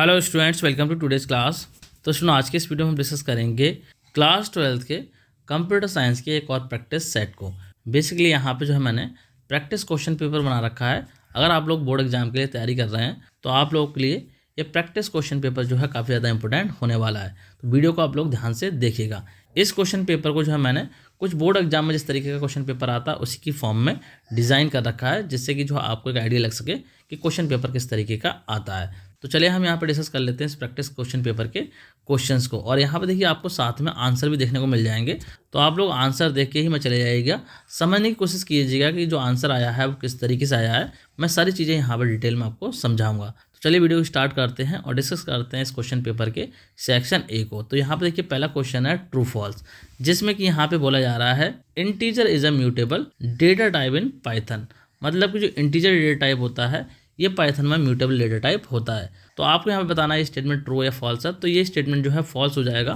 Hello students, welcome to today's class. तो सुनो, आज के इस वीडियो में हम डिस्कस करेंगे क्लास 12th के कंप्यूटर साइंस के एक और प्रैक्टिस सेट को। बेसिकली यहाँ पे जो है मैंने प्रैक्टिस क्वेश्चन पेपर बना रखा है। अगर आप लोग बोर्ड एग्जाम के लिए तैयारी कर रहे हैं तो आप लोगों के लिए ये प्रैक्टिस क्वेश्चन पेपर जो है काफ़ी ज़्यादा इंपॉर्टेंट होने वाला है। तो वीडियो को आप लोग ध्यान से देखिएगा। इस क्वेश्चन पेपर को जो है मैंने कुछ बोर्ड एग्जाम में जिस तरीके का क्वेश्चन पेपर आता है उसी की फॉर्म में डिज़ाइन कर रखा है, जिससे कि जो आपको एक आइडिया लग सके कि क्वेश्चन पेपर किस तरीके का आता है। तो चलिए हम यहाँ पर डिस्कस कर लेते हैं इस प्रैक्टिस क्वेश्चन पेपर के क्वेश्चंस को। और यहाँ पे देखिए आपको साथ में आंसर भी देखने को मिल जाएंगे, तो आप लोग आंसर देख के ही मैं चले जाइएगा। समझने की कोशिश कीजिएगा कि जो आंसर आया है वो किस तरीके से आया है। मैं सारी चीज़ें यहाँ पर डिटेल में आपको समझाऊंगा। तो चलिए वीडियो स्टार्ट करते हैं और डिस्कस करते हैं इस क्वेश्चन पेपर के सेक्शन ए को। तो यहाँ पर देखिए पहला क्वेश्चन है ट्रू फॉल्स, जिसमें कि यहाँ पे बोला जा रहा है integer is a mutable data type in Python. मतलब कि जो इंटीजर डेटा टाइप होता है ये पाइथन में म्यूटेबल डेटा टाइप होता है। तो आपको यहाँ पे बताना है स्टेटमेंट ट्रू या फॉल्स है। तो ये स्टेटमेंट जो है फॉल्स हो जाएगा।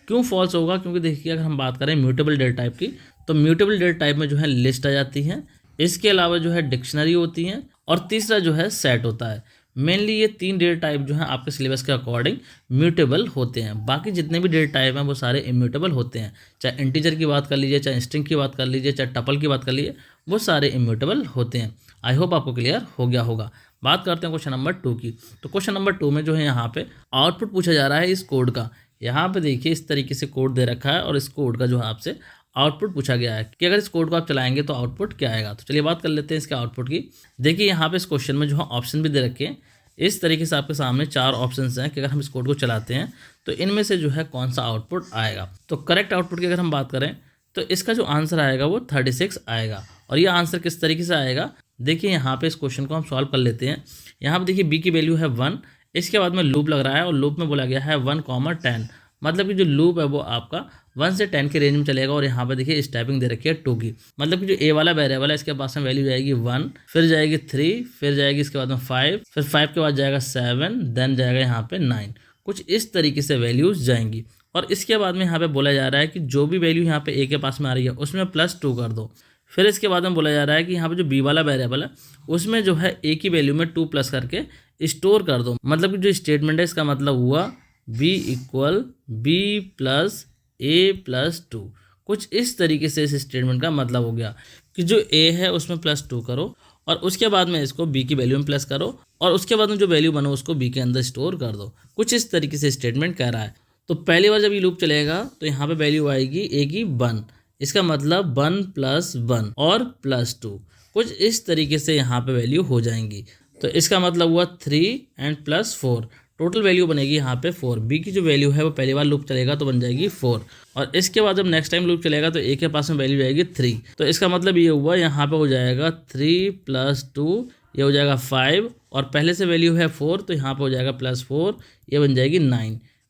क्यों फॉल्स होगा? क्योंकि देखिए अगर हम बात करें म्यूटेबल डेटा टाइप की, तो म्यूटेबल डेटा टाइप में जो है लिस्ट आ जाती है, इसके अलावा जो है डिक्शनरी होती है, और तीसरा जो है सेट होता है। मेनली ये तीन डेटा टाइप जो है आपके सिलेबस के अकॉर्डिंग म्यूटेबल होते हैं। बाकी जितने भी डेटा टाइप हैं वो सारे इम्यूटेबल होते हैं। चाहे इंटीजर की बात कर लीजिए, चाहे स्ट्रिंग की बात कर लीजिए, चाहे टपल की बात कर लीजिए, वो सारे इम्यूटेबल होते हैं। आई होप आपको क्लियर हो गया होगा। बात करते हैं क्वेश्चन नंबर 2 की। तो क्वेश्चन नंबर 2 में जो है यहाँ पे आउटपुट पूछा जा रहा है इस कोड का। यहाँ पे देखिए इस तरीके से कोड दे रखा है और इस कोड का जो है आपसे आउटपुट पूछा गया है कि अगर इस कोड को आप चलाएंगे तो आउटपुट क्या आएगा। तो चलिए बात कर लेते हैं इसके आउटपुट की। देखिए यहाँ पे इस क्वेश्चन में जो है ऑप्शन भी दे रखे हैं। इस तरीके से आपके सामने 4 ऑप्शन हैं कि अगर हम इस कोड को चलाते हैं तो इनमें से जो है कौन सा आउटपुट आएगा। तो करेक्ट आउटपुट की अगर हम बात करें तो इसका जो आंसर आएगा वो 36 आएगा। और ये आंसर किस तरीके से आएगा, देखिए यहाँ पे इस क्वेश्चन को हम सॉल्व कर लेते हैं। यहाँ पे देखिए बी की वैल्यू है 1, इसके बाद में लूप लग रहा है और लूप में बोला गया है 1, 10। मतलब कि जो लूप है वो आपका 1 से 10 के रेंज में चलेगा। और यहाँ पे देखिए स्टेपिंग दे रखी है 2 की। मतलब कि जो ए वाला वेरिएबल है इसके पास में वैल्यू जाएगी 1, फिर जाएगी 3, फिर जाएगी इसके बाद में 5, फिर 5 के बाद जाएगा 7, देन जाएगा यहाँ पे 9। कुछ इस तरीके से वैल्यूज जाएंगी। और इसके बाद में यहाँ पे बोला जा रहा है कि जो भी वैल्यू यहाँ पे ए के पास में आ रही है उसमें +2 कर दो। फिर इसके बाद में बोला जा रहा है कि यहाँ पे जो बी वाला वेरिएबल है उसमें जो है ए की वैल्यू में 2 प्लस करके स्टोर कर दो। मतलब कि जो स्टेटमेंट है इसका मतलब हुआ b = b + a + 2। कुछ इस तरीके से इस स्टेटमेंट का मतलब हो गया कि जो a है उसमें +2 करो और उसके बाद में इसको b की वैल्यू में प्लस करो और उसके बाद में जो वैल्यू बनो उसको b के अंदर स्टोर कर दो। कुछ इस तरीके से स्टेटमेंट कह रहा है। तो पहली बार जब ये लूप चलेगा तो यहाँ पे वैल्यू आएगी a की 1, इसका मतलब 1 + 1 और +2। कुछ इस तरीके से यहाँ पे वैल्यू हो जाएंगी। तो इसका मतलब हुआ 3 और +4, टोटल वैल्यू बनेगी यहाँ पे 4। बी की जो वैल्यू है वो पहली बार लूप चलेगा तो बन जाएगी 4, और इसके बाद जब नेक्स्ट टाइम लूप चलेगा तो ए के पास में वैल्यू आएगी 3। तो इसका मतलब ये हुआ यहाँ पे हो जाएगा 3 + 2, ये हो जाएगा 5, और पहले से वैल्यू है 4 तो यहाँ पे हो जाएगा +4, ये बन जाएगी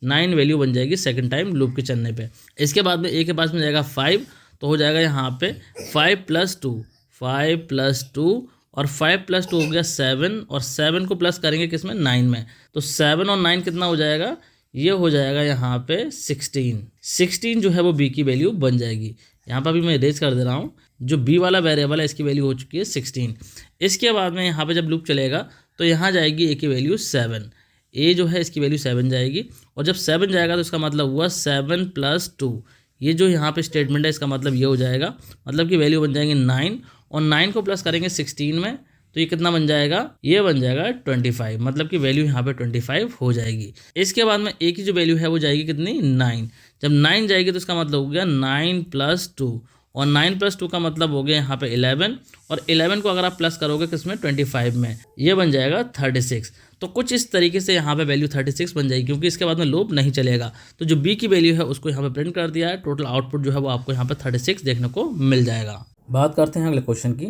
9 वैल्यू बन जाएगी सेकंड टाइम लूप के चलने पे। इसके बाद में ए के पास में जाएगा 5, तो हो जाएगा यहाँ पे 5 + 2, 5 + 2, और 5 + 2 हो गया 7, और 7 को प्लस करेंगे किसमें, 9 में। तो 7 और 9 कितना हो जाएगा, ये हो जाएगा यहाँ पे 16 जो है वो बी की वैल्यू बन जाएगी। यहाँ पर अभी मैं इरेज कर दे रहा हूँ। जो बी वाला वेरिएबल है इसकी वैल्यू हो चुकी है 16। इसके बाद में यहाँ पे जब लूप चलेगा तो यहाँ जाएगी ए की वैल्यू 7, ए जो है इसकी वैल्यू 7 जाएगी, और जब 7 जाएगा तो इसका मतलब हुआ 7 + 2। ये जो यहाँ पे स्टेटमेंट है इसका मतलब ये हो जाएगा, मतलब कि वैल्यू बन जाएंगे 9, और 9 को प्लस करेंगे 16 में तो ये कितना बन जाएगा, ये बन जाएगा 25। मतलब कि वैल्यू यहाँ पे 25 हो जाएगी। इसके बाद में ए की जो वैल्यू है वो जाएगी कितनी, 9। जब 9 जाएगी तो इसका मतलब हो गया 9 + 2, और 9 + 2 का मतलब हो गया यहाँ पे 11, और 11 को अगर आप प्लस करोगे किसमें, 25 में, ये बन जाएगा 36। तो कुछ इस तरीके से यहाँ पे वैल्यू 36 बन जाएगी, क्योंकि इसके बाद में लूप नहीं चलेगा। तो जो बी की वैल्यू है उसको यहाँ पे प्रिंट कर दिया है। टोटल आउटपुट जो है वो आपको यहाँ पे 36 देखने को मिल जाएगा। बात करते हैं अगले क्वेश्चन की।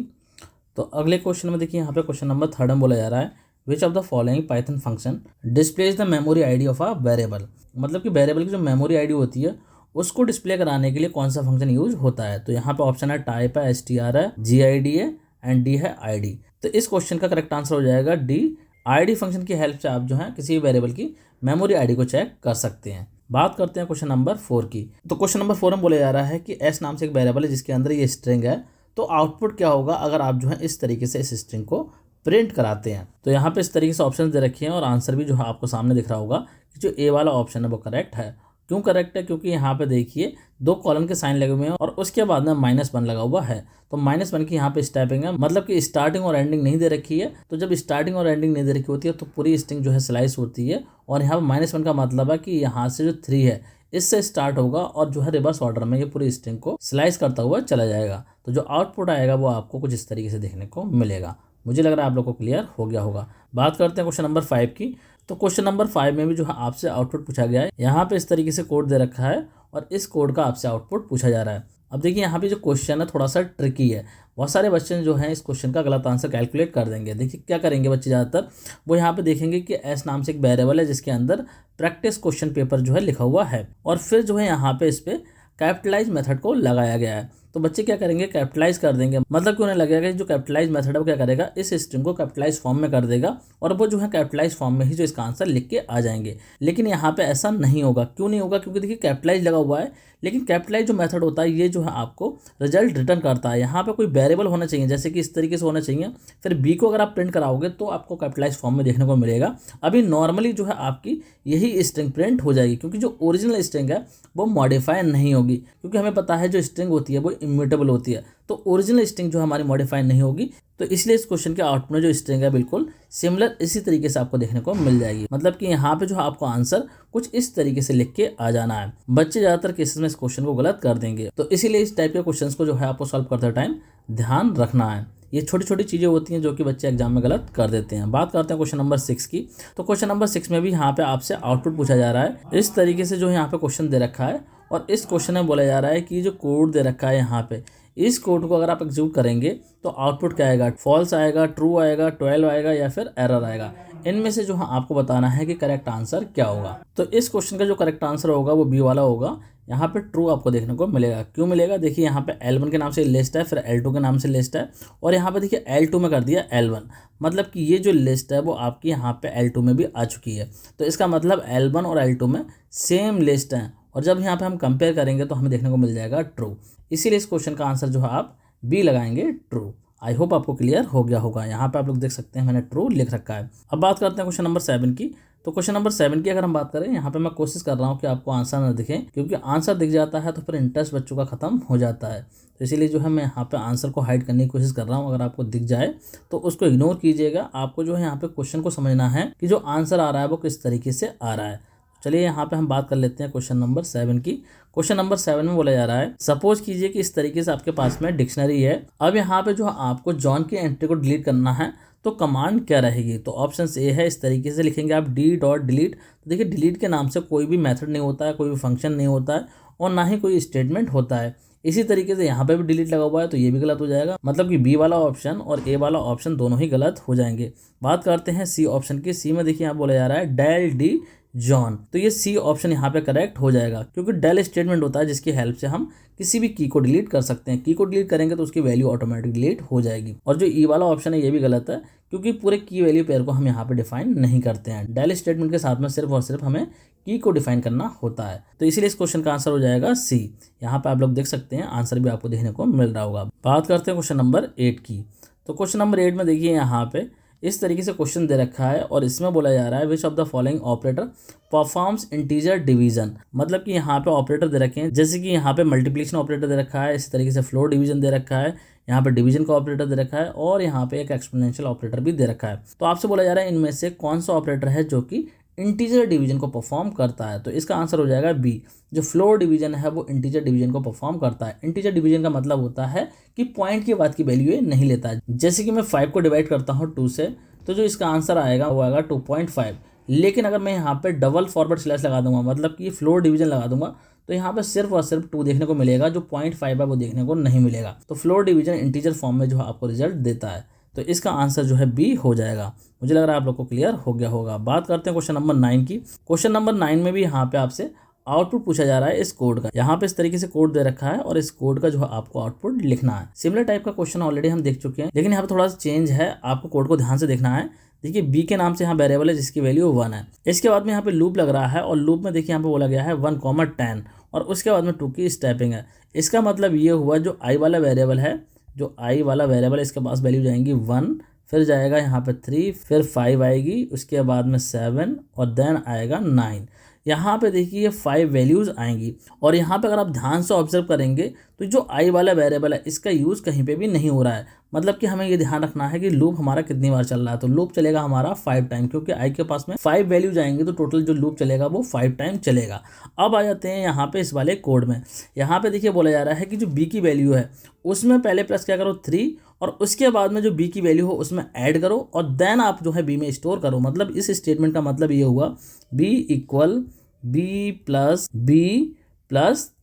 तो अगले क्वेश्चन में देखिए यहाँ पे क्वेश्चन नंबर 3 में बोला जा रहा है which of the following Python function displays the memory ID of a variable. मतलब कि वेरिएबल की जो मेमोरी आईडी होती है उसको डिस्प्ले कराने के लिए कौन सा फंक्शन यूज होता है। तो यहाँ पे ऑप्शन है टाइप है, str है, gid है, एंड डी है id। तो इस क्वेश्चन का करेक्ट आंसर हो जाएगा डी। id फंक्शन की हेल्प से आप जो है किसी भी वेरिएबल की मेमोरी आईडी को चेक कर सकते हैं। बात करते हैं क्वेश्चन नंबर 4 की। तो क्वेश्चन नंबर 4 में बोला जा रहा है कि एस नाम से एक वेरिएबल है जिसके अंदर ये स्ट्रिंग है, तो आउटपुट क्या होगा अगर आप जो है इस तरीके से इस स्ट्रिंग को प्रिंट कराते हैं। तो यहाँ पे इस तरीके से ऑप्शन दे रखे हैं और आंसर भी जो है आपको सामने दिख रहा होगा कि जो ए वाला ऑप्शन है वो करेक्ट है। क्यों करेक्ट है? क्योंकि यहाँ पे देखिए 2 कॉलन के साइन लगे हुए हैं और उसके बाद में -1 लगा हुआ है। तो -1 की यहाँ पे स्टेपिंग है, मतलब कि स्टार्टिंग और एंडिंग नहीं दे रखी है। तो जब स्टार्टिंग और एंडिंग नहीं दे रखी होती है तो पूरी स्ट्रिंग जो है स्लाइस होती है। और यहाँ पे -1 का मतलब है कि यहाँ से जो 3 है इससे स्टार्ट होगा और जो है रिवर्स ऑर्डर में ये पूरी स्ट्रिंग को स्लाइस करता हुआ चला जाएगा। तो जो आउटपुट आएगा वो आपको कुछ इस तरीके से देखने को मिलेगा। मुझे लग रहा है आप लोग को क्लियर हो गया होगा। बात करते हैं क्वेश्चन नंबर 5 की। तो क्वेश्चन नंबर 5 में भी जो है आपसे आउटपुट पूछा गया है। यहाँ पे इस तरीके से कोड दे रखा है और इस कोड का आपसे आउटपुट पूछा जा रहा है। अब देखिए यहाँ पे जो क्वेश्चन है थोड़ा सा ट्रिकी है। बहुत सारे बच्चे जो हैं इस क्वेश्चन का गलत आंसर कैलकुलेट कर देंगे। देखिए क्या करेंगे बच्चे ज़्यादातर, वो यहाँ पे देखेंगे कि एस नाम से एक वेरिएबल है जिसके अंदर प्रैक्टिस क्वेश्चन पेपर जो है लिखा हुआ है और फिर जो है यहाँ पे इस पर कैपिटलाइज मेथड को लगाया गया है। तो बच्चे क्या करेंगे, कैपिटलाइज कर देंगे। मतलब कि उन्हें लगेगा कि जो कैपिटलाइज मेथड है वो क्या करेगा, इस स्ट्रिंग को कैपिटलाइज फॉर्म में कर देगा और वो जो है कैपिटलाइज फॉर्म में ही जो इसका आंसर लिख के आ जाएंगे। लेकिन यहाँ पे ऐसा नहीं होगा। क्यों नहीं होगा? क्योंकि देखिए कैपिटलाइज लगा हुआ है, लेकिन कैपिटलाइज जो मेथड होता है ये जो है आपको रिजल्ट रिटर्न करता है। यहाँ पे कोई वेरिएबल होना चाहिए, जैसे कि इस तरीके से होना चाहिए। फिर बी को अगर आप प्रिंट कराओगे तो आपको कैपिटलाइज फॉर्म में देखने को मिलेगा। अभी नॉर्मली जो है आपकी यही स्ट्रिंग प्रिंट हो जाएगी, क्योंकि जो ओरिजिनल स्ट्रिंग है वो मॉडिफाई नहीं होगी। क्योंकि हमें पता है जो स्ट्रिंग होती है वो इम्यूटेबल होती है, तो ओरिजिनल स्ट्रिंग जो हमारी मॉडिफाई नहीं होगी। तो इसलिए इस क्वेश्चन के आउटपुट में जो स्ट्रिंग है बिल्कुल सिमिलर इसी तरीके से आपको देखने को मिल जाएगी। मतलब कि यहाँ पे जो आपको आंसर कुछ इस तरीके से लिख के आ जाना है। बच्चे ज़्यादातर केसेस में इस क्वेश्चन को गलत कर देंगे, तो इसीलिए इस टाइप के क्वेश्चन को जो है आपको सॉल्व करते टाइम ध्यान रखना है। ये छोटी छोटी चीज़ें होती हैं जो कि बच्चे एग्जाम में गलत कर देते हैं। बात करते हैं क्वेश्चन नंबर 6 की। तो क्वेश्चन नंबर 6 में भी यहाँ पे आपसे आउटपुट पूछा जा रहा है। इस तरीके से जो यहाँ पे क्वेश्चन दे रखा है और इस क्वेश्चन में बोला जा रहा है कि जो कोड दे रखा है यहाँ पे, इस कोड को अगर आप एग्जीक्यूट करेंगे तो आउटपुट क्या आएगा, फॉल्स आएगा, ट्रू आएगा, 12 आएगा या फिर एरर आएगा। इनमें से जो है आपको बताना है कि करेक्ट आंसर क्या होगा। तो इस क्वेश्चन का जो करेक्ट आंसर होगा वो बी वाला होगा। यहाँ पे ट्रू आपको देखने को मिलेगा। क्यों मिलेगा? देखिए यहाँ पे L1 के नाम से लिस्ट है, फिर L2 के नाम से लिस्ट है और यहाँ पे देखिए L2 में कर दिया L1। मतलब कि ये जो लिस्ट है वो आपकी यहाँ पे L2 में भी आ चुकी है। तो इसका मतलब L1 और L2 में सेम लिस्ट है और जब यहाँ पे हम कंपेयर करेंगे तो हमें देखने को मिल जाएगा ट्रू। इसीलिए इस क्वेश्चन का आंसर जो है आप बी लगाएंगे, ट्रू। आई होप आपको क्लियर हो गया होगा। यहाँ पे आप लोग देख सकते हैं मैंने ट्रू लिख रखा है। अब बात करते हैं क्वेश्चन नंबर 7 की। तो क्वेश्चन नंबर 7 की अगर हम बात करें, यहाँ पे मैं कोशिश कर रहा हूँ कि आपको आंसर ना दिखे, क्योंकि आंसर दिख जाता है तो फिर इंटरेस्ट बच्चों का खत्म हो जाता है। तो इसीलिए जो है मैं यहाँ पे आंसर को हाइड करने की कोशिश कर रहा हूँ। अगर आपको दिख जाए तो उसको इग्नोर कीजिएगा। आपको जो है यहाँ पे क्वेश्चन को समझना है कि जो आंसर आ रहा है वो किस तरीके से आ रहा है। चलिए यहाँ पे हम बात कर लेते हैं क्वेश्चन नंबर 7 की। क्वेश्चन नंबर 7 में बोला जा रहा है, सपोज कीजिए कि इस तरीके से आपके पास में डिक्शनरी है। अब यहाँ पे जो आपको जॉन की एंट्री को डिलीट करना है तो कमांड क्या रहेगी? तो ऑप्शन ए है, इस तरीके से लिखेंगे आप d.delete। तो देखिए डिलीट के नाम से कोई भी मेथड नहीं होता है, कोई भी फंक्शन नहीं होता है और ना ही कोई स्टेटमेंट होता है। इसी तरीके से यहाँ पे भी डिलीट लगा हुआ है तो ये भी गलत हो जाएगा। मतलब कि बी वाला ऑप्शन और ए वाला ऑप्शन दोनों ही गलत हो जाएंगे। बात करते हैं सी ऑप्शन की। सी में देखिए यहाँ बोला जा रहा है डेल डी जॉन। तो ये सी ऑप्शन यहाँ पे करेक्ट हो जाएगा, क्योंकि डेल स्टेटमेंट होता है जिसकी हेल्प से हम किसी भी की को डिलीट कर सकते हैं। की को डिलीट करेंगे तो उसकी वैल्यू ऑटोमेटिक डिलीट हो जाएगी। और जो ई वाला ऑप्शन है ये भी गलत है, क्योंकि पूरे की वैल्यू पेयर को हम यहाँ पे डिफाइन नहीं करते हैं। डेल स्टेटमेंट के साथ में सिर्फ और सिर्फ हमें की को डिफाइन करना होता है। तो इसीलिए इस क्वेश्चन का आंसर हो जाएगा सी। यहाँ पे आप लोग देख सकते हैं आंसर भी आपको देखने को मिल रहा होगा। बात करते हैं क्वेश्चन नंबर 8 की। तो क्वेश्चन नंबर 8 में देखिए यहाँ पे इस तरीके से क्वेश्चन दे रखा है और इसमें बोला जा रहा है which of the following operator performs integer division. मतलब कि यहाँ पे ऑपरेटर दे रखे हैं, जैसे कि यहाँ पे मल्टीप्लिकेशन ऑपरेटर दे रखा है, इसी तरीके से फ्लोर डिवीजन दे रखा है, यहाँ पे डिवीजन का ऑपरेटर दे रखा है और यहाँ पे एक एक्सपोनेंशियल ऑपरेटर भी दे रखा है। तो आपसे बोला जा रहा है इनमें से कौन सा ऑपरेटर है जो कि इंटीजर डिवीजन को परफॉर्म करता है। तो इसका आंसर हो जाएगा बी। जो फ्लोर डिवीजन है वो इंटीजर डिवीजन को परफॉर्म करता है। इंटीजर डिवीजन का मतलब होता है कि पॉइंट के बाद की वैल्यू ये नहीं लेता है। जैसे कि मैं 5 को डिवाइड करता हूँ 2 से, तो जो इसका आंसर आएगा वो आएगा 2.5। लेकिन अगर मैं यहाँ पे डबल फॉरवर्ड स्लैश लगा दूंगा, मतलब कि फ्लोर डिवीजन लगा दूंगा, तो यहाँ पे सिर्फ और सिर्फ 2 देखने को मिलेगा, जो 0.5 है वो देखने को नहीं मिलेगा। तो फ्लोर डिवीजन इंटीजर फॉर्म में जो आपको रिजल्ट देता है। तो इसका आंसर जो है बी हो जाएगा। मुझे लग रहा है आप लोग को क्लियर हो गया होगा। बात करते हैं क्वेश्चन नंबर 9 की। क्वेश्चन नंबर 9 में भी यहाँ पे आपसे आउटपुट पूछा जा रहा है इस कोड का। यहाँ पे इस तरीके से कोड दे रखा है और इस कोड का जो है आपको आउटपुट लिखना है। सिमिलर टाइप का क्वेश्चन ऑलरेडी हम देख चुके हैं, लेकिन यहाँ पे थोड़ा सा चेंज है। आपको कोड को ध्यान से देखना है। देखिए बी के नाम से यहाँ वेरिएबल है जिसकी वैल्यू 1 है। इसके बाद में यहाँ पे लूप लग रहा है और लूप में देखिए यहाँ पे बोला गया है 1,10 और उसके बाद में 2 की स्टेपिंग है। इसका मतलब ये हुआ जो आई वाला वेरिएबल है, जो आई वाला वेरिएबल इसके पास वैल्यू जाएंगी 1, फिर जाएगा यहाँ पे 3, फिर 5 आएगी, उसके बाद में 7 और देन आएगा 9। यहाँ पे देखिए ये 5 वैल्यूज़ आएंगी और यहाँ पे अगर आप ध्यान से ऑब्जर्व करेंगे तो जो आई वाला वेरिएबल है इसका यूज़ कहीं पे भी नहीं हो रहा है। मतलब कि हमें ये ध्यान रखना है कि लूप हमारा कितनी बार चल रहा है। तो लूप चलेगा हमारा 5 टाइम, क्योंकि आई के पास में 5 वैल्यू जाएंगे तो टोटल जो लूप चलेगा वो 5 टाइम चलेगा। अब आ जाते हैं यहाँ पे इस वाले कोड में। यहाँ पे देखिए बोला जा रहा है कि जो बी की वैल्यू है उसमें पहले प्लस क्या करो 3 और उसके बाद में जो बी की वैल्यू हो उसमें ऐड करो और देन आप जो है बी में स्टोर करो। मतलब इस स्टेटमेंट का मतलब ये हुआ बी इक्वल बी प्लस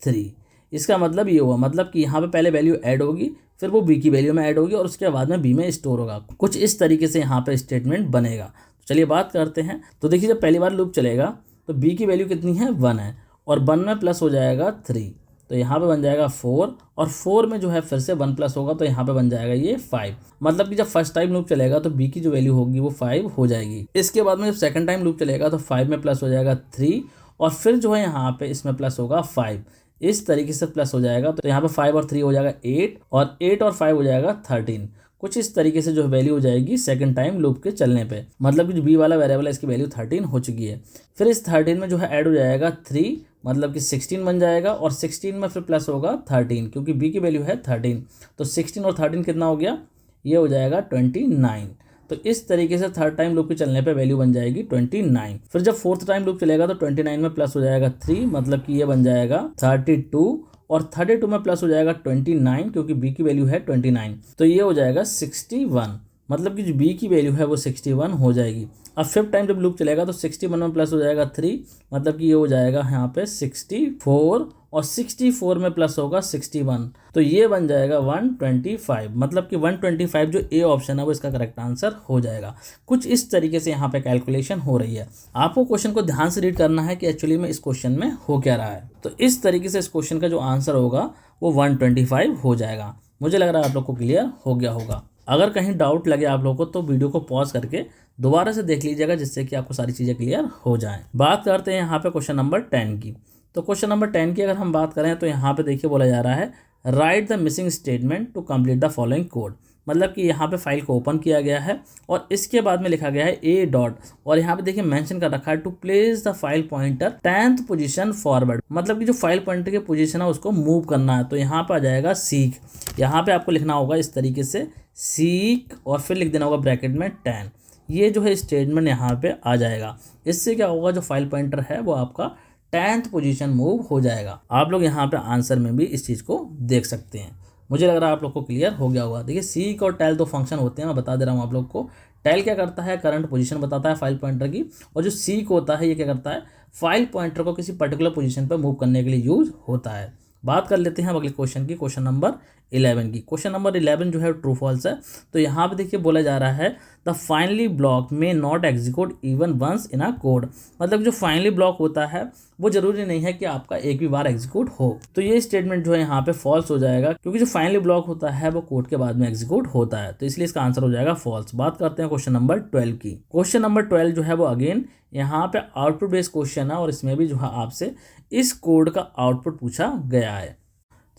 3। इसका मतलब ये हुआ, मतलब कि यहाँ पे पहले वैल्यू ऐड होगी, फिर वो बी की वैल्यू में ऐड होगी और उसके बाद में बी में स्टोर होगा। कुछ इस तरीके से यहाँ पे स्टेटमेंट बनेगा। तो चलिए बात करते हैं। तो देखिए जब पहली बार लूप चलेगा तो बी की वैल्यू कितनी है 1 है और 1 में प्लस हो जाएगा 3, तो यहाँ पे बन जाएगा 4 और 4 में जो है फिर से 1 प्लस होगा तो यहाँ पे बन जाएगा ये 5। मतलब कि जब फर्स्ट टाइम लूप चलेगा तो बी की जो वैल्यू होगी वो 5 हो जाएगी। इसके बाद में जब सेकंड टाइम लूप चलेगा तो 5 में प्लस हो जाएगा 3 और फिर जो है यहाँ पे इसमें प्लस होगा 5। इस तरीके से प्लस हो जाएगा तो यहाँ पे 5 और 3 हो जाएगा 8 और 8 और 5 हो जाएगा 13। कुछ इस तरीके से जो वैल्यू हो जाएगी सेकंड टाइम लूप के चलने पे। मतलब कि जो बी वाला वेरिएबल है इसकी वैल्यू 13 हो चुकी है। फिर इस 13 में जो है ऐड हो जाएगा 3, मतलब कि 16 बन जाएगा और 16 में फिर प्लस होगा 13, क्योंकि बी की वैल्यू है 13। तो 16 और 13 कितना हो गया, ये हो जाएगा 29। तो इस तरीके से थर्ड टाइम लूप के चलने पे वैल्यू बन जाएगी 29। फिर जब फोर्थ टाइम लूप चलेगा तो 29 में प्लस हो जाएगा 3, मतलब कि ये बन जाएगा 32 और 32 में प्लस हो जाएगा 29, क्योंकि बी की वैल्यू है 29, तो ये हो जाएगा 61। मतलब कि जो बी की वैल्यू है वो 61 हो जाएगी। अब फिफ्थ टाइम जब लूप चलेगा तो 61 में प्लस हो जाएगा 3, मतलब कि ये हो जाएगा यहाँ पे 64 और 64 में प्लस होगा 61, तो ये बन जाएगा 125। मतलब कि 125 जो ए ऑप्शन है वो इसका करेक्ट आंसर हो जाएगा। कुछ इस तरीके से यहाँ पे कैलकुलेशन हो रही है। आपको क्वेश्चन को ध्यान से रीड करना है कि एक्चुअली में इस क्वेश्चन में हो क्या रहा है। तो इस तरीके से इस क्वेश्चन का जो आंसर होगा वो 125 हो जाएगा। मुझे लग रहा है आप लोग को क्लियर हो गया होगा। अगर कहीं डाउट लगे आप लोगों को तो वीडियो को पॉज करके दोबारा से देख लीजिएगा, जिससे कि आपको सारी चीज़ें क्लियर हो जाएं। बात करते हैं यहाँ पे क्वेश्चन नंबर 10 की। तो क्वेश्चन नंबर 10 की अगर हम बात करें तो यहाँ पे देखिए बोला जा रहा है write the missing statement to complete the following code. मतलब कि यहाँ पे फाइल को ओपन किया गया है और इसके बाद में लिखा गया है ए डॉट, और यहाँ पे देखिए मेंशन कर रखा है to place the file pointer 10th position forward. मतलब कि जो फाइल पॉइंटर की पोजीशन है उसको मूव करना है। तो यहाँ पे आ जाएगा सीक। यहाँ पे आपको लिखना होगा इस तरीके से सीक और फिर लिख देना होगा ब्रैकेट में 10। ये जो है स्टेटमेंट यहाँ पे आ जाएगा। इससे क्या होगा, जो फाइल पॉइंटर है वो आपका 10th पोजीशन मूव हो जाएगा। आप लोग यहाँ पे आंसर में भी इस चीज़ को देख सकते हैं। मुझे लग रहा है आप लोग को क्लियर हो गया होगा। देखिए सीक और टेल दो फंक्शन होते हैं, मैं बता दे रहा हूँ आप लोग को। टेल क्या करता है, करंट पोजीशन बताता है फाइल पॉइंटर की, और जो सीक होता है ये क्या करता है, फाइल पॉइंटर को किसी पर्टिकुलर पोजीशन पर मूव करने के लिए यूज होता है। बात कर लेते हैं अब अगले क्वेश्चन की, क्वेश्चन नंबर 11 की। क्वेश्चन नंबर 11 जो है ट्रू फॉल्स है। तो यहाँ पे देखिए बोला जा रहा है द फाइनली ब्लॉक में not execute even once in a code. मतलब जो फाइनली ब्लॉक होता है वो जरूरी नहीं है कि आपका एक भी बार एग्जीक्यूट हो। तो ये स्टेटमेंट जो है यहाँ पे फॉल्स हो जाएगा, क्योंकि जो फाइनली ब्लॉक होता है वो कोड के बाद में एग्जीक्यूट होता है, तो इसलिए इसका आंसर हो जाएगा फॉल्स। बात करते हैं क्वेश्चन नंबर 12 की। क्वेश्चन नंबर 12 जो है वो अगेन यहाँ पे आउटपुट बेस्ड क्वेश्चन है और इसमें भी जो है आपसे इस कोड का आउटपुट पूछा गया है।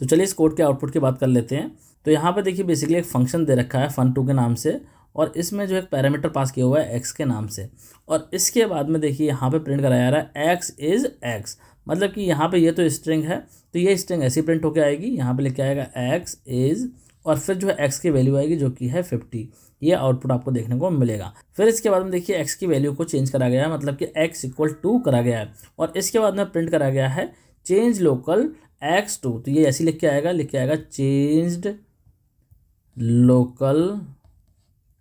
तो चलिए इस कोड के आउटपुट की बात कर लेते हैं। तो यहाँ पे देखिए बेसिकली एक फंक्शन दे रखा है fun2 के नाम से, और इसमें जो एक पैरामीटर पास किया हुआ है x के नाम से, और इसके बाद में देखिए यहाँ पे प्रिंट कराया जा रहा है x इज़ x। मतलब कि यहाँ पे ये तो स्ट्रिंग है, तो ये स्ट्रिंग ऐसी प्रिंट होकर आएगी। यहाँ पे लिख के आएगा x इज़ और फिर जो है x की वैल्यू आएगी जो कि है 50। ये आउटपुट आपको देखने को मिलेगा। फिर इसके बाद में देखिए x की वैल्यू को चेंज करा गया है, मतलब कि x इक्वल टू करा गया है, और इसके बाद में प्रिंट करा गया है चेंज लोकल x2। तो ये ऐसे लिख के आएगा चेंज्ड लोकल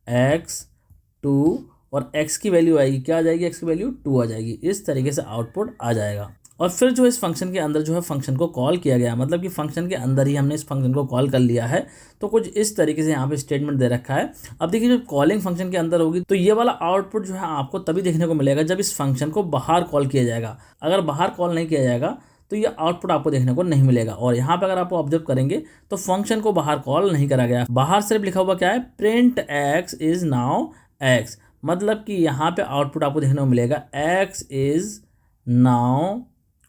x2, और x की वैल्यू आएगी क्या आ जाएगी, x की वैल्यू 2 आ जाएगी। इस तरीके से आउटपुट आ जाएगा। और फिर जो इस फंक्शन के अंदर जो है फंक्शन को कॉल किया गया, मतलब कि फंक्शन के अंदर ही हमने इस फंक्शन को कॉल कर लिया है। तो कुछ इस तरीके से यहाँ पे स्टेटमेंट दे रखा है। अब देखिए जब कॉलिंग फंक्शन के अंदर होगी तो ये वाला आउटपुट जो है आपको तभी देखने को मिलेगा जब इस फंक्शन को बाहर कॉल किया जाएगा। अगर बाहर कॉल नहीं किया जाएगा तो ये आउटपुट आपको देखने को नहीं मिलेगा। और यहाँ पे अगर आप ऑब्जर्व करेंगे तो फंक्शन को बाहर कॉल नहीं करा गया, बाहर सिर्फ लिखा हुआ क्या है, print x is now x। मतलब कि यहाँ पे आउटपुट आपको देखने को मिलेगा x इज नाउ,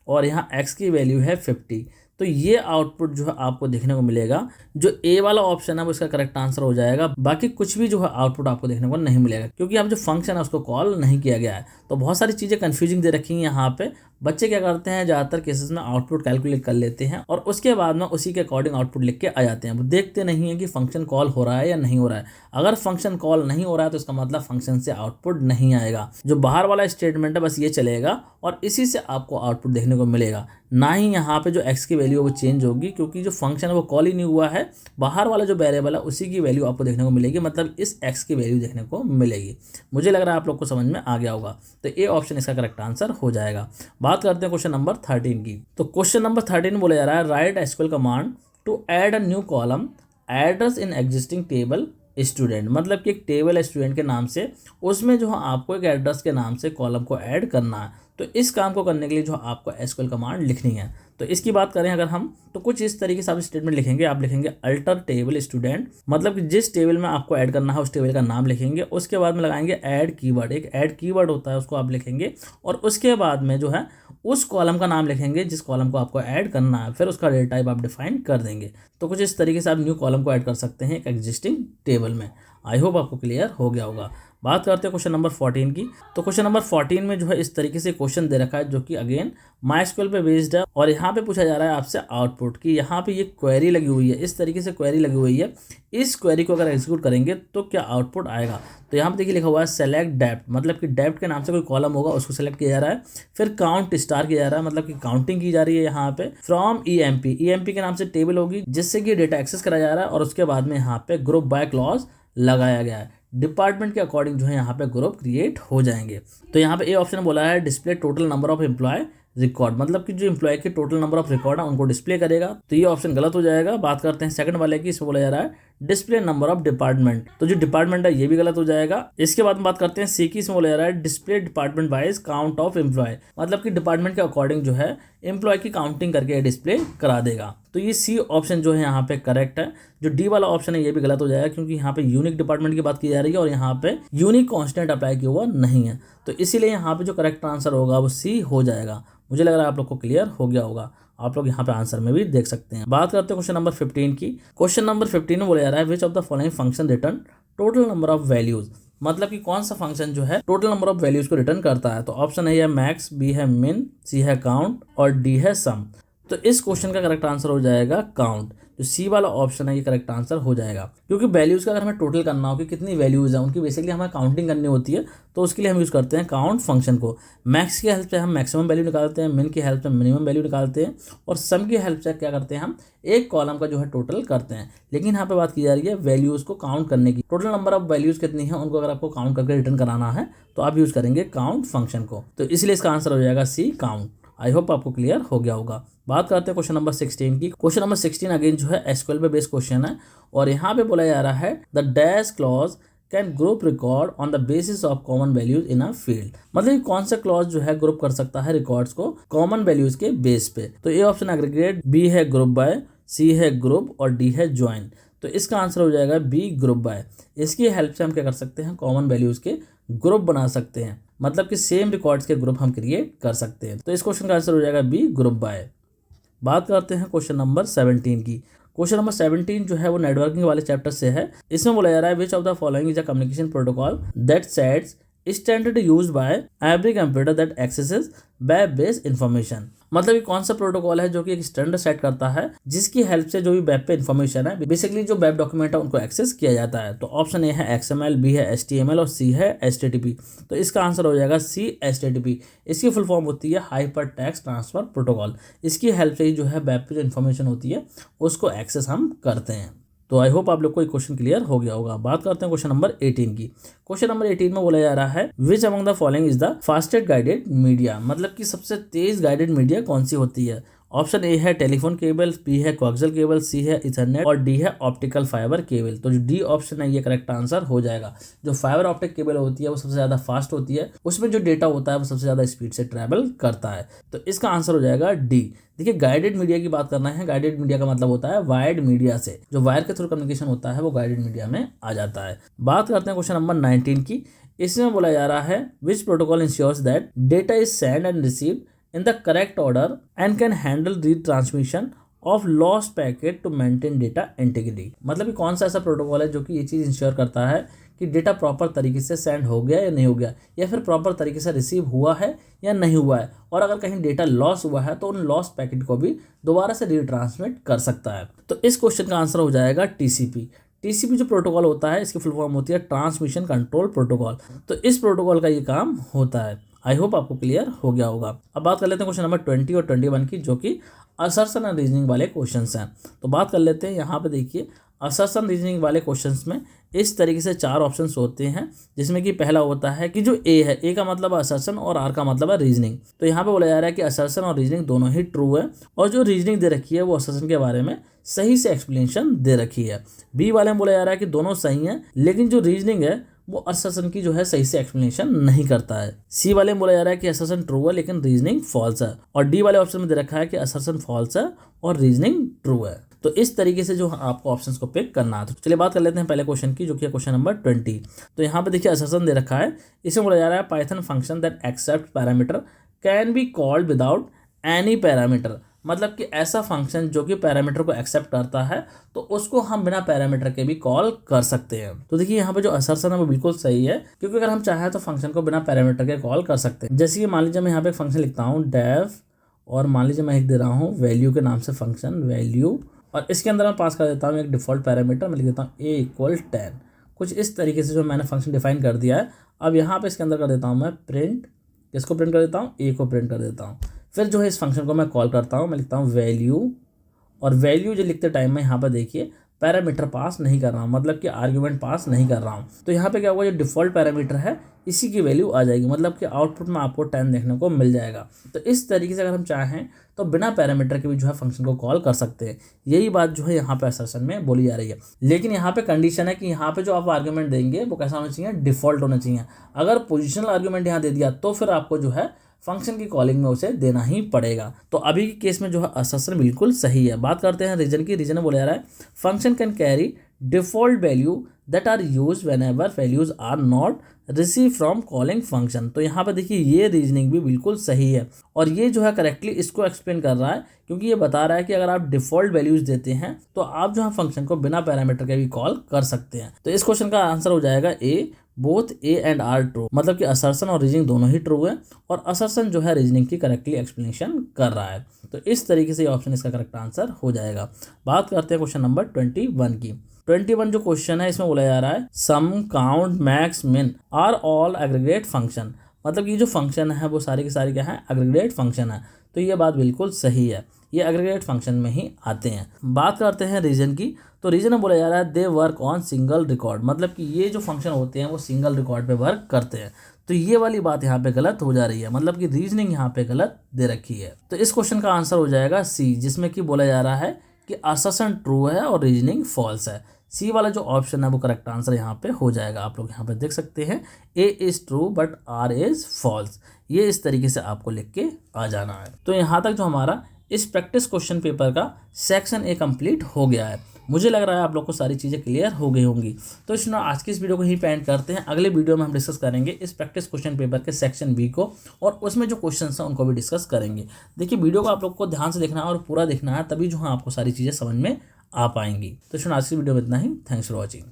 और यहाँ x की वैल्यू है 50। तो ये आउटपुट जो है आपको देखने को मिलेगा। जो ए वाला ऑप्शन है वो इसका करेक्ट आंसर हो जाएगा। बाकी कुछ भी जो है आउटपुट आपको देखने को नहीं मिलेगा, क्योंकि यहाँ जो फंक्शन है उसको कॉल नहीं किया गया है। तो बहुत सारी चीज़ें कंफ्यूजिंग दे रखी हैं यहाँ पे। बच्चे क्या करते हैं, ज़्यादातर केसेस में आउटपुट कैलकुलेट कर लेते हैं और उसके बाद में उसी के अकॉर्डिंग आउटपुट लिख के आ जाते हैं। वो देखते नहीं है कि फंक्शन कॉल हो रहा है या नहीं हो रहा है। अगर फंक्शन कॉल नहीं हो रहा है तो इसका मतलब फंक्शन से आउटपुट नहीं आएगा। जो बाहर वाला स्टेटमेंट है बस ये चलेगा और इसी से आपको आउटपुट देखने को मिलेगा। ना ही यहाँ पे जो एक्स की वैल्यू है वो चेंज होगी, क्योंकि जो फंक्शन है वो कॉल ही नहीं हुआ है। बाहर वाला जो वेरिएबल है उसी की वैल्यू आपको देखने को मिलेगी, मतलब इस एक्स की वैल्यू देखने को मिलेगी। मुझे लग रहा है आप लोग को समझ में आ गया होगा। तो ए ऑप्शन इसका करेक्ट आंसर हो जाएगा। बात करते हैं क्वेश्चन नंबर 13 की। तो क्वेश्चन नंबर 13 बोला जा रहा है, write SQL command to add a new column address in existing table student. मतलब कि एक टेबल है स्टूडेंट के नाम से, उसमें जो है आपको एक एड्रेस के नाम से कॉलम को ऐड करना है। तो इस काम को करने के लिए जो आपको एसक्यूएल कमांड लिखनी है। तो इसकी बात करें अगर हम, तो कुछ इस तरीके से आप स्टेटमेंट लिखेंगे। आप लिखेंगे अल्टर टेबल स्टूडेंट, मतलब कि जिस टेबल में आपको ऐड करना है उस टेबल का नाम लिखेंगे। उसके बाद में लगाएंगे ऐड कीवर्ड, एक ऐड कीवर्ड होता है उसको आप लिखेंगे। और उसके बाद में जो है उस कॉलम का नाम लिखेंगे जिस कॉलम को आपको ऐड करना है। फिर उसका डेटा टाइप आप डिफाइन कर देंगे। तो कुछ इस तरीके से आप न्यू कॉलम को ऐड कर सकते हैं एक एग्जिस्टिंग टेबल में। आई होप आपको क्लियर हो गया होगा। बात करते हैं क्वेश्चन नंबर 14 की। तो क्वेश्चन नंबर 14 में जो है इस तरीके से क्वेश्चन दे रखा है, जो कि अगेन माइस्क्यूएल पे बेस्ड है। और यहाँ पे पूछा जा रहा है आपसे आउटपुट की। यहाँ पे ये क्वेरी लगी हुई है, इस तरीके से क्वेरी लगी हुई है। इस क्वेरी को अगर एग्जीक्यूट करेंगे तो क्या आउटपुट आएगा। तो यहाँ पे देखिए लिखा हुआ है सेलेक्ट डेप्थ, मतलब कि डेप्थ के नाम से कोई कॉलम होगा उसको सेलेक्ट किया जा रहा है। फिर काउंट स्टार किया जा रहा है, मतलब कि काउंटिंग की जा रही है यहाँ पे। फ्रॉम ईएमपी के नाम से टेबल होगी जिससे कि डेटा एक्सेस करा जा रहा है। और उसके बाद में यहाँ पे ग्रुप बाय क्लॉज लगाया गया है। डिपार्टमेंट के अकॉर्डिंग जो है यहाँ पे ग्रुप क्रिएट हो जाएंगे। तो यहाँ पे ए ऑप्शन बोला है display total number of employ record, मतलब कि जो एम्प्लॉय के टोटल नंबर ऑफ रिकॉर्ड है उनको डिस्प्ले करेगा। तो ये ऑप्शन गलत हो जाएगा। बात करते हैं सेकंड वाले की। इसमें बोला जा रहा है डिस्प्ले नंबर ऑफ डिपार्टमेंट, तो जो डिपार्टमेंट है ये भी गलत हो जाएगा। इसके बाद में बात करते हैं सी की। इसमें बोला जा रहा है display department wise count of employ, मतलब कि डिपार्टमेंट के अकॉर्डिंग जो है एम्प्लॉय की काउंटिंग करके डिस्प्ले करा देगा। तो ये सी ऑप्शन जो है यहाँ पे करेक्ट है। जो डी वाला ऑप्शन है ये भी गलत हो जाएगा, क्योंकि यहाँ पे यूनिक डिपार्टमेंट की बात की जा रही है और यहाँ पे यूनिक कांस्टेंट अप्लाई किया हुआ नहीं है। तो इसीलिए यहाँ पे जो करेक्ट आंसर होगा वो सी हो जाएगा। मुझे लग रहा है आप लोग को क्लियर हो गया होगा। आप लोग यहाँ पे आंसर में भी देख सकते हैं। बात करते हैं क्वेश्चन नंबर 15 की। क्वेश्चन नंबर 15 में बोला जा रहा है which of the following function return total number of values, मतलब कि कौन सा फंक्शन जो है टोटल नंबर ऑफ वैल्यूज को रिटर्न करता है। तो ऑप्शन ए है मैक्स, बी है मिन, सी है काउंट और डी है सम। तो इस क्वेश्चन का करेक्ट आंसर हो जाएगा काउंट। जो सी वाला ऑप्शन है ये करेक्ट आंसर हो जाएगा, क्योंकि वैल्यूज का अगर हमें टोटल करना हो कि कितनी वैल्यूज है उनकी बेसिकली हमें काउंटिंग करनी होती है। तो उसके लिए हम यूज़ करते हैं काउंट फंक्शन को। मैक्स की हेल्प से हम मैक्सिमम वैल्यू निकालते हैं, मिन की हेल्प से मिनिमम वैल्यू निकालते हैं और सम की हेल्प से क्या करते हैं हम एक कॉलम का जो है टोटल करते हैं। लेकिन यहाँ पे बात की जा रही है वैल्यूज़ को काउंट करने की। टोटल नंबर ऑफ वैल्यूज़ कितनी है उनको अगर आपको काउंट करके रिटर्न कराना है तो आप यूज़ करेंगे काउंट फंक्शन को। तो इसलिए इसका आंसर हो जाएगा सी काउंट। आई होप आपको क्लियर हो गया होगा। बात करते हैं क्वेश्चन नंबर 16 की। क्वेश्चन नंबर 16 अगेन जो है एसक्यूएल पे बेस्ड क्वेश्चन है और यहाँ पे बोला जा रहा है the dash clause can group record on the basis of common values in a field, मतलब कौन सा क्लॉज जो है ग्रुप कर सकता है रिकॉर्ड्स को कॉमन वैल्यूज के बेस पे। तो ए ऑप्शन एग्रीगेट, बी है ग्रुप बाय, सी है ग्रुप और डी है ज्वाइन। तो इसका आंसर हो जाएगा बी ग्रुप बाय। इसकी हेल्प से हम क्या कर सकते हैं कॉमन वैल्यूज के ग्रुप बना सकते हैं, मतलब कि सेम रिकॉर्ड्स के ग्रुप हम क्रिएट कर सकते हैं। तो इस क्वेश्चन का आंसर हो जाएगा बी ग्रुप बाय। बात करते हैं क्वेश्चन नंबर 17 की। क्वेश्चन नंबर 17 जो है वो नेटवर्किंग वाले चैप्टर से है। इसमें बोला जा रहा है which of the following is a communication protocol that sets standard use by every computer that axes web based information, मतलब कि कौन सा प्रोटोकॉल है जो कि एक स्टैंडर्ड सेट करता है जिसकी हेल्प से जो भी वेब पे इन्फॉर्मेशन है बेसिकली जो वेब डॉक्यूमेंट है उनको एक्सेस किया जाता है। तो ऑप्शन ए है XML, बी है HTML और सी है HTTP। तो इसका आंसर हो जाएगा सी HTTP। इसकी फुल फॉर्म होती है हाइपर टेक्स्ट ट्रांसफर प्रोटोकॉल। इसकी हेल्प से ही जो है वेब पे जो इन्फॉर्मेशन होती है उसको एक्सेस हम करते हैं। तो आई होप आप लोग को एक क्वेश्चन क्लियर हो गया होगा। बात करते हैं क्वेश्चन नंबर 18 की। क्वेश्चन नंबर 18 में बोला जा रहा है which among the following is the fastest guided media, मतलब कि सबसे तेज गाइडेड मीडिया कौन सी होती है। ऑप्शन ए है टेलीफोन केबल, बी है कोएक्सियल केबल, सी है इथरनेट और डी है ऑप्टिकल फाइबर केबल। तो जो डी ऑप्शन है ये करेक्ट आंसर हो जाएगा। जो फाइबर ऑप्टिक केबल होती है वो सबसे ज्यादा फास्ट होती है, उसमें जो डेटा होता है वो सबसे ज्यादा स्पीड से ट्रैवल करता है। तो इसका आंसर हो जाएगा डी। देखिए गाइडेड मीडिया की बात करना है, गाइडेड मीडिया का मतलब होता है वायर्ड मीडिया से, जो वायर के थ्रू कम्युनिकेशन होता है वो गाइडेड मीडिया में आ जाता है। बात करते हैं क्वेश्चन नंबर 19 की। इसमें बोला जा रहा है which protocol ensures that data is send and received in the correct order and can handle retransmission of lost packet to maintain data integrity. मतलब कि कौन सा ऐसा प्रोटोकॉल है जो कि ये चीज़ इंश्योर करता है कि डेटा प्रॉपर तरीके से सेंड हो गया या नहीं हो गया, या फिर प्रॉपर तरीके से रिसीव हुआ है या नहीं हुआ है, और अगर कहीं डेटा लॉस हुआ है तो उन लॉस्ट पैकेट को भी दोबारा से रीट्रांसमिट कर सकता है। तो इस क्वेश्चन का आंसर हो जाएगा टीसीपी। टीसीपी जो प्रोटोकॉल होता है इसकी फुल फॉर्म होती है ट्रांसमिशन कंट्रोल प्रोटोकॉल। तो इस प्रोटोकॉल का ये काम होता है। आई होप आपको क्लियर हो गया होगा। अब बात कर लेते हैं क्वेश्चन नंबर 20 और 21 की, जो कि असर्शन एंड रीजनिंग वाले क्वेश्चंस हैं। तो बात कर लेते हैं, यहाँ पे देखिए असर्शन रीजनिंग वाले क्वेश्चंस में इस तरीके से 4 ऑप्शंस होते हैं, जिसमें कि पहला होता है कि जो ए है, ए का मतलब है असर्शन और आर का मतलब है रीजनिंग। तो यहाँ पे बोला जा रहा है कि असर्शन और रीजनिंग दोनों ही ट्रू है, और जो रीजनिंग दे रखी है वो असर्शन के बारे में सही से एक्सप्लेनेशन दे रखी है। बी वाले में बोला जा रहा है कि दोनों सही हैं, लेकिन जो रीजनिंग है वो असर्शन की जो है सही से एक्सप्लेनेशन नहीं करता है। सी वाले में बोला जा रहा है कि असर्शन ट्रू है लेकिन रीजनिंग फॉल्स है, और डी वाले ऑप्शन में दे रखा है कि असर्शन फॉल्स है और रीजनिंग ट्रू है। तो इस तरीके से जो आपको ऑप्शंस को पिक करना है। तो चलिए बात कर लेते हैं पहले क्वेश्चन की, जो कि क्वेश्चन नंबर 20। तो यहाँ पे देखिए असर्शन दे रखा है, इसमें बोला जा रहा है Python function that accept parameter can be called without any parameter. मतलब कि ऐसा फंक्शन जो कि पैरामीटर को एक्सेप्ट करता है तो उसको हम बिना पैरामीटर के भी कॉल कर सकते हैं। तो देखिए यहाँ पे जो असर्शन है वो बिल्कुल सही है, क्योंकि अगर हम चाहें तो फंक्शन को बिना पैरामीटर के कॉल कर सकते हैं। जैसे कि मान लीजिए मैं यहाँ पे एक फंक्शन लिखता हूँ डेफ, और मान लीजिए मैं एक दे रहा हूँ वैल्यू के नाम से फंक्शन वैल्यू, और इसके अंदर मैं पास कर देता हूँ एक डिफ़ॉल्ट पैरामीटर, मैं लिख देता हूँ a = 10। कुछ इस तरीके से जो मैंने फंक्शन डिफाइन कर दिया है। अब यहाँ पे इसके अंदर कर देता हूँ मैं प्रिंट, किसको प्रिंट कर देता हूँ, a को प्रिंट कर देता हूँ। फिर जो है इस फंक्शन को मैं कॉल करता हूँ, मैं लिखता हूँ वैल्यू, और वैल्यू जो लिखते टाइम में यहाँ पर देखिए पैरामीटर पास नहीं कर रहा हूँ, मतलब कि आर्ग्यूमेंट पास नहीं कर रहा हूँ। तो यहाँ पे क्या होगा, जो डिफ़ॉल्ट पैरामीटर है इसी की वैल्यू आ जाएगी, मतलब कि आउटपुट में आपको 10 देखने को मिल जाएगा। तो इस तरीके से अगर हम चाहें तो बिना पैरामीटर के भी जो है फंक्शन को कॉल कर सकते हैं। यही बात जो है यहाँ पे असर्शन में बोली जा रही है। लेकिन यहाँ पे कंडीशन है कि यहाँ पे जो आप आर्ग्यूमेंट देंगे वो कैसा होना चाहिए, डिफ़ॉल्ट होना चाहिए। अगर पोजिशनल आर्ग्यूमेंट यहाँ दे दिया तो फिर आपको जो है फंक्शन की कॉलिंग में उसे देना ही पड़ेगा। तो अभी के केस में जो है असर्शन बिल्कुल सही है। बात करते हैं रीजन की। रीजन में बोला जा रहा है function can carry default value that are use whenever values are not receive from calling function. तो यहाँ पर देखिए ये रीजनिंग भी बिल्कुल सही है, और ये जो है करेक्टली इसको एक्सप्लेन कर रहा है, क्योंकि ये बता रहा है कि अगर आप डिफॉल्ट वैल्यूज देते हैं तो आप जो है फंक्शन को बिना पैरामीटर के भी कॉल कर सकते हैं। तो इस क्वेश्चन का आंसर हो जाएगा A, both A and R true. मतलब कि असर्शन और रीजनिंग दोनों ही ट्रू है, और असर्शन जो है रीजनिंग की करेक्टली एक्सप्लेनेशन कर रहा है। तो इस तरीके से ये ऑप्शन इसका करेक्ट आंसर हो जाएगा। बात करते हैं क्वेश्चन नंबर 21 की। 21 जो क्वेश्चन है इसमें बोला जा रहा है सम, काउंट, मैक्स, मिन आर ऑल एग्रीगेट फंक्शन। मतलब ये जो फंक्शन है वो सारे के सारे क्या है, एग्रीगेट फंक्शन है। तो ये बात बिल्कुल सही है, ये एग्रीगेट फंक्शन में ही आते हैं। बात करते हैं रीजन की। तो रीजन में बोला जा रहा है they work on single record. मतलब कि ये जो फंक्शन होते हैं वो सिंगल रिकॉर्ड पे वर्क करते हैं। तो ये वाली बात यहाँ पे गलत हो जा रही है, मतलब कि रीजनिंग यहाँ पे गलत दे रखी है। तो इस क्वेश्चन का आंसर हो जाएगा सी, जिसमें कि बोला जा रहा है कि असर्शन ट्रू है और रीजनिंग फॉल्स है। सी वाला जो ऑप्शन है वो करेक्ट आंसर यहाँ पे हो जाएगा। आप लोग यहाँ पे देख सकते हैं A is true but R is false. ये इस तरीके से आपको लिख के आ जाना है। तो यहाँ तक जो हमारा इस प्रैक्टिस क्वेश्चन पेपर का सेक्शन ए कंप्लीट हो गया है। मुझे लग रहा है आप लोग को सारी चीज़ें क्लियर हो गई होंगी। तो इसमें आज की इस वीडियो को ही एंड करते हैं। अगले वीडियो में हम डिस्कस करेंगे इस प्रैक्टिस क्वेश्चन पेपर के सेक्शन बी को, और उसमें जो क्वेश्चन हैं उनको भी डिस्कस करेंगे। देखिए वीडियो को आप लोग को ध्यान से देखना है और पूरा देखना है, तभी जो है आपको सारी चीज़ें समझ में आ पाएंगी। तो आज की वीडियो में इतना ही। Thanks for watching.